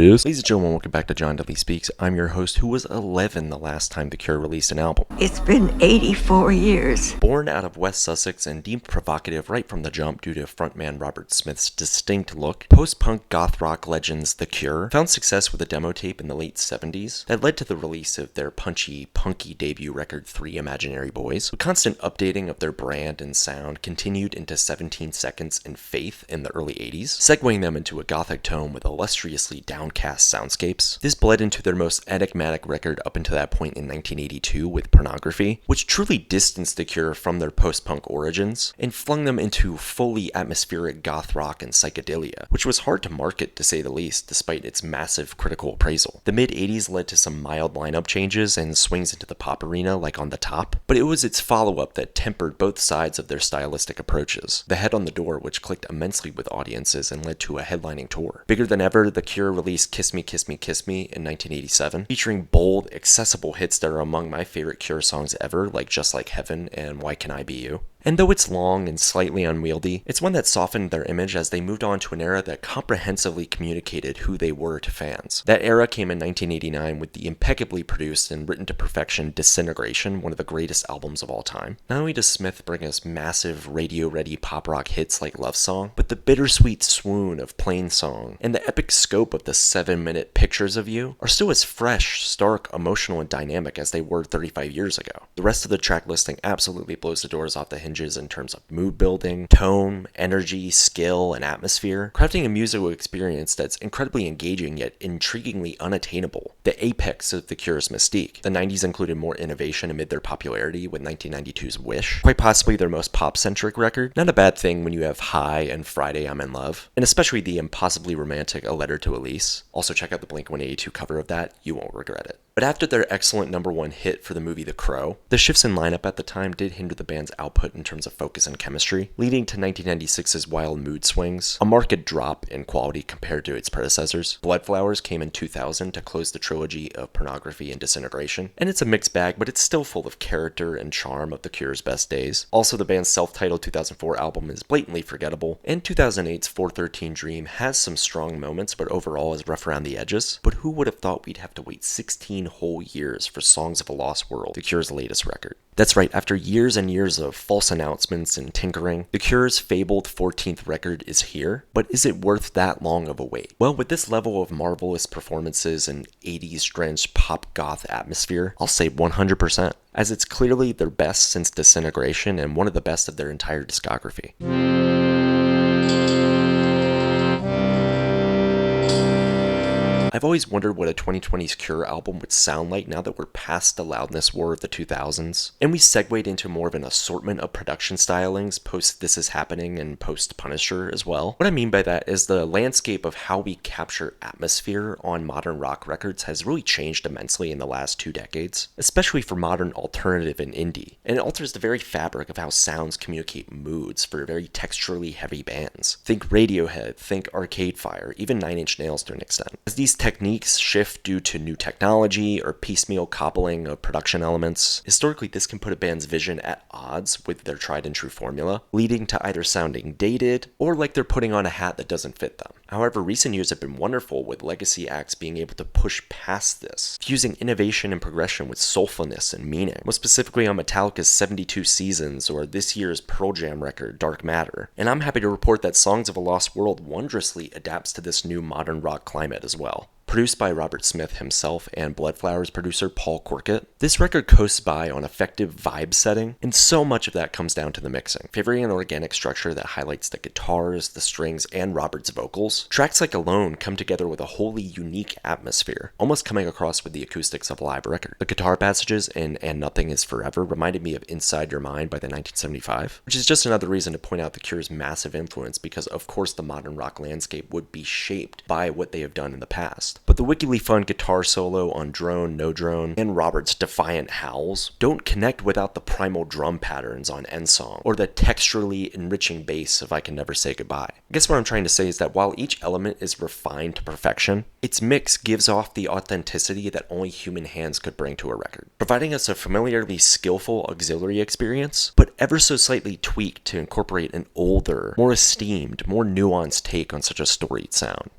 is. Ladies and gentlemen, welcome back to John Dudley Speaks. I'm your host, who was 11 the last time The Cure released an album. It's been 84 years. Born out of West Sussex and deemed provocative right from the jump due to frontman Robert Smith's distinct look, post-punk goth rock legends The Cure found success with a demo tape in the late 70s that led to the release of their punchy, punky debut record 3 Imaginary Boys. The constant updating of their brand and sound continued into 17 Seconds and Faith in the early 80s, segueing them into a gothic tone with illustriously downcast soundscapes. This bled into their most enigmatic record up until that point in 1982 with Pornography, which truly distanced The Cure from their post-punk origins and flung them into fully atmospheric goth rock and psychedelia, which was hard to market to say the least despite its massive critical appraisal. The mid-80s led to some mild lineup changes and swings into the pop arena like On the Top, but it was its follow-up that tempered both sides of their stylistic approaches. The Head on the Door, which clicked immensely with audiences and led to a headlining tour. Bigger than ever, The Cure released Kiss Me, Kiss Me, Kiss Me in 1987, featuring bold, accessible hits that are among my favorite Cure songs ever, like Just Like Heaven and Why Can I Be You? And though it's long and slightly unwieldy, it's one that softened their image as they moved on to an era that comprehensively communicated who they were to fans. That era came in 1989 with the impeccably produced and written to perfection Disintegration, one of the greatest albums of all time. Not only does Smith bring us massive radio-ready pop rock hits like Love Song, but the bittersweet swoon of Plain Song and the epic scope of the 7-minute Pictures of You are still as fresh, stark, emotional, and dynamic as they were 35 years ago. The rest of the track listing absolutely blows the doors off the hinges in terms of mood building, tone, energy, skill, and atmosphere, crafting a musical experience that's incredibly engaging yet intriguingly unattainable, the apex of The Cure's mystique. The 90s included more innovation amid their popularity with 1992's Wish, quite possibly their most pop-centric record. Not a bad thing when you have High and Friday I'm in Love, and especially the impossibly romantic A Letter to Elise. Also check out the Blink-182 cover of that, you won't regret it. But after their excellent #1 hit for the movie The Crow, the shifts in lineup at the time did hinder the band's output in terms of focus and chemistry, leading to 1996's wild mood swings, a marked drop in quality compared to its predecessors. Bloodflowers came in 2000 to close the trilogy of Pornography and Disintegration, and it's a mixed bag, but it's still full of character and charm of The Cure's best days. Also, the band's self-titled 2004 album is blatantly forgettable, and 2008's 413 Dream has some strong moments, but overall is rough around the edges. But who would have thought we'd have to wait 16 whole years for Songs of a Lost World, The Cure's latest record? That's right, after years and years of false announcements and tinkering, The Cure's fabled 14th record is here, but is it worth that long of a wait? Well, with this level of marvelous performances and 80s drenched pop goth atmosphere, I'll say 100%, as it's clearly their best since Disintegration and one of the best of their entire discography. I've always wondered what a 2020s Cure album would sound like now that we're past the loudness war of the 2000s, and we segued into more of an assortment of production stylings post This Is Happening and post Punisher as well. What I mean by that is the landscape of how we capture atmosphere on modern rock records has really changed immensely in the last 2 decades, especially for modern alternative and indie, and it alters the very fabric of how sounds communicate moods for very texturally heavy bands. Think Radiohead, think Arcade Fire, even 9 Inch Nails to an extent. As these techniques shift due to new technology or piecemeal cobbling of production elements, historically this can put a band's vision at odds with their tried and true formula, leading to either sounding dated or like they're putting on a hat that doesn't fit them. However, recent years have been wonderful with legacy acts being able to push past this, fusing innovation and progression with soulfulness and meaning, most specifically on Metallica's 72 Seasons or this year's Pearl Jam record, Dark Matter. And I'm happy to report that Songs of a Lost World wondrously adapts to this new modern rock climate as well. Produced by Robert Smith himself and Bloodflowers producer Paul Corkett, this record coasts by on effective vibe setting, and so much of that comes down to the mixing. Favoring an organic structure that highlights the guitars, the strings, and Robert's vocals, tracks like Alone come together with a wholly unique atmosphere, almost coming across with the acoustics of a live record. The guitar passages in And Nothing Is Forever reminded me of Inside Your Mind by the 1975, which is just another reason to point out The Cure's massive influence because of course the modern rock landscape would be shaped by what they have done in the past. But the wickedly fun guitar solo on Drone, Nodrone, and Robert's defiant howls don't connect without the primal drum patterns on Endsong, or the texturally enriching bass of I Can Never Say Goodbye. I guess what I'm trying to say is that while each element is refined to perfection, its mix gives off the authenticity that only human hands could bring to a record, providing us a familiarly skillful auxiliary experience, but ever so slightly tweaked to incorporate an older, more esteemed, more nuanced take on such a storied sound.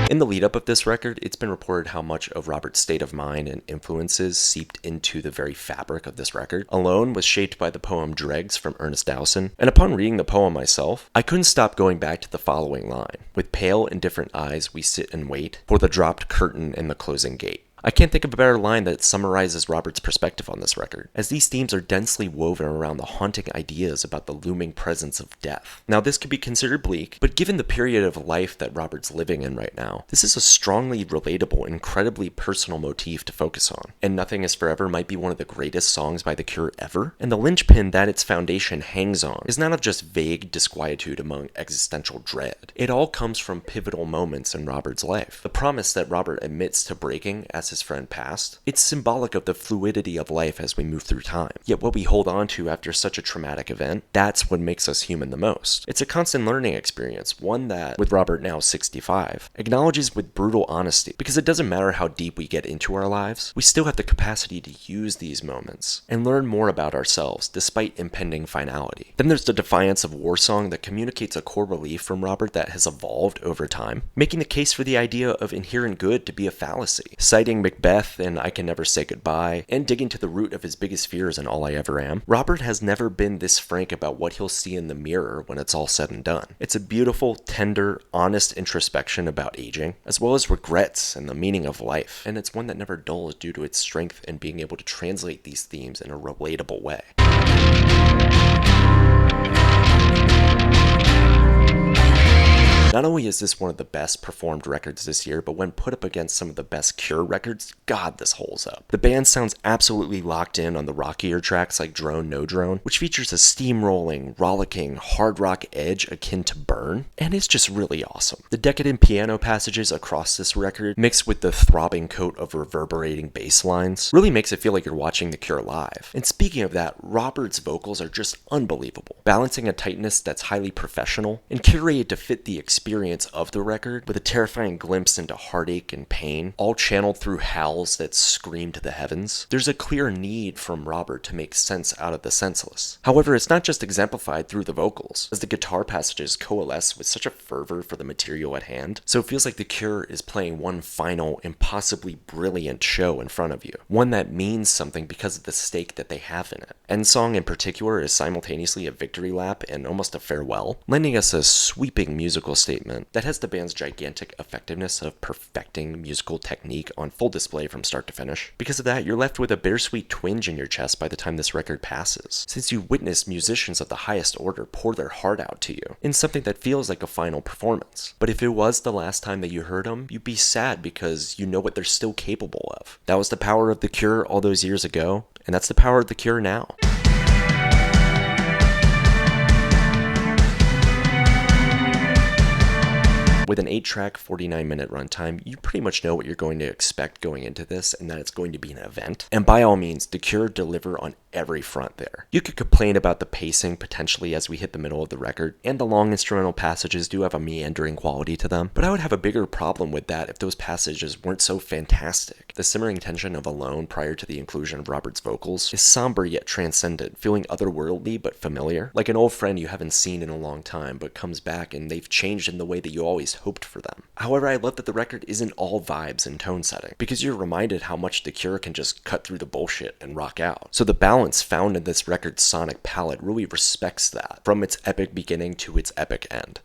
In the lead up of this record, it's been reported how much of Robert's state of mind and influences seeped into the very fabric of this record. Alone was shaped by the poem Dregs from Ernest Dowson, and upon reading the poem myself, I couldn't stop going back to the following line: "With pale indifferent eyes we sit and wait for the dropped curtain and the closing gate." I can't think of a better line that summarizes Robert's perspective on this record, as these themes are densely woven around the haunting ideas about the looming presence of death. Now, this could be considered bleak, but given the period of life that Robert's living in right now, this is a strongly relatable, incredibly personal motif to focus on. And Nothing Is Forever might be one of the greatest songs by The Cure ever, and the linchpin that its foundation hangs on is not of just vague disquietude among existential dread. It all comes from pivotal moments in Robert's life. The promise that Robert admits to breaking as his friend passed. It's symbolic of the fluidity of life as we move through time. Yet what we hold on to after such a traumatic event, that's what makes us human the most. It's a constant learning experience, one that, with Robert now 65, acknowledges with brutal honesty, because it doesn't matter how deep we get into our lives, we still have the capacity to use these moments and learn more about ourselves despite impending finality. Then there's the Defiance of War song that communicates a core belief from Robert that has evolved over time, making the case for the idea of inherent good to be a fallacy, citing Macbeth and I Can Never Say Goodbye, and digging to the root of his biggest fears in All I Ever Am. Robert has never been this frank about what he'll see in the mirror when it's all said and done. It's a beautiful, tender, honest introspection about aging, as well as regrets and the meaning of life, and it's one that never dulls due to its strength in being able to translate these themes in a relatable way. Not only is this one of the best performed records this year, but when put up against some of the best Cure records, God, this holds up. The band sounds absolutely locked in on the rockier tracks like Drone, Nodrone, which features a steamrolling, rollicking, hard rock edge akin to Burn, and it's just really awesome. The decadent piano passages across this record, mixed with the throbbing coat of reverberating bass lines, really makes it feel like you're watching The Cure live. And speaking of that, Robert's vocals are just unbelievable, balancing a tightness that's highly professional and curated to fit the experience of the record, with a terrifying glimpse into heartache and pain, all channeled through howls that scream to the heavens. There's a clear need from Robert to make sense out of the senseless. However, it's not just exemplified through the vocals, as the guitar passages coalesce with such a fervor for the material at hand, so it feels like The Cure is playing one final, impossibly brilliant show in front of you, one that means something because of the stake that they have in it. Endsong in particular is simultaneously a victory lap and almost a farewell, lending us a sweeping musical statement that has the band's gigantic effectiveness of perfecting musical technique on full display from start to finish. Because of that, you're left with a bittersweet twinge in your chest by the time this record passes, since you witness musicians of the highest order pour their heart out to you in something that feels like a final performance. But if it was the last time that you heard them, you'd be sad because you know what they're still capable of. That was the power of The Cure all those years ago, and that's the power of The Cure now. With an 8-track, 49-minute runtime, you pretty much know what you're going to expect going into this, and that it's going to be an event. And by all means, The Cure deliver on every front there. You could complain about the pacing potentially as we hit the middle of the record, and the long instrumental passages do have a meandering quality to them, but I would have a bigger problem with that if those passages weren't so fantastic. The simmering tension of Alone prior to the inclusion of Robert's vocals is somber yet transcendent, feeling otherworldly but familiar, like an old friend you haven't seen in a long time but comes back and they've changed in the way that you always hoped for them. However, I love that the record isn't all vibes and tone setting, because you're reminded how much The Cure can just cut through the bullshit and rock out. So the balance found in this record's sonic palette really respects that, from its epic beginning to its epic end.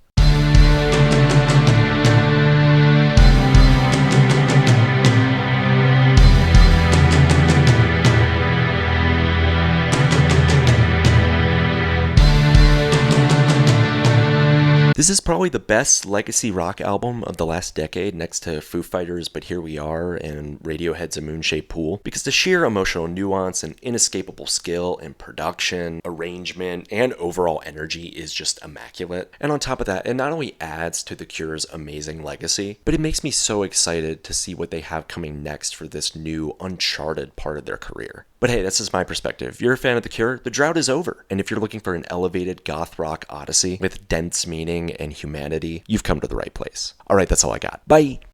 This is probably the best legacy rock album of the last decade, next to Foo Fighters' But Here We Are and Radiohead's A Moon-Shaped Pool, because the sheer emotional nuance and inescapable skill in production, arrangement, and overall energy is just immaculate. And on top of that, it not only adds to The Cure's amazing legacy, but it makes me so excited to see what they have coming next for this new, uncharted part of their career. But hey, that's just my perspective. If you're a fan of The Cure, the drought is over. And if you're looking for an elevated goth rock odyssey with dense meaning and humanity, you've come to the right place. Alright, that's all I got. Bye!